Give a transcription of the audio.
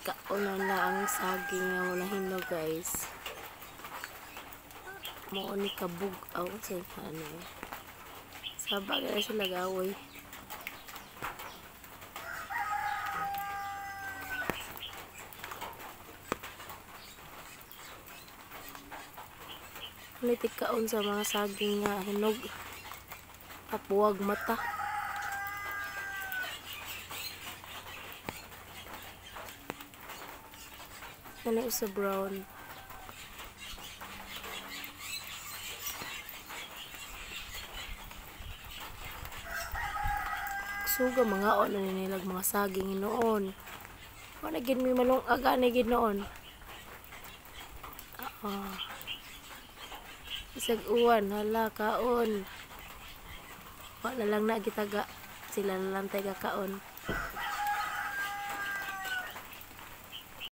Kauna na ang saging nga wala hinog guys. Mao ni kabug aw sa ano. Sabag na sila gawoy. Ulitik kaon sa mga saging nga hinog at buwag mata. Nalay sa brown. Suga mga on na nilag mga saging noon. Wala gid mi malong aga ni gid noon. Isag uwan hala kaon. Wala lang na gitaga. Sila na lang taga kaon.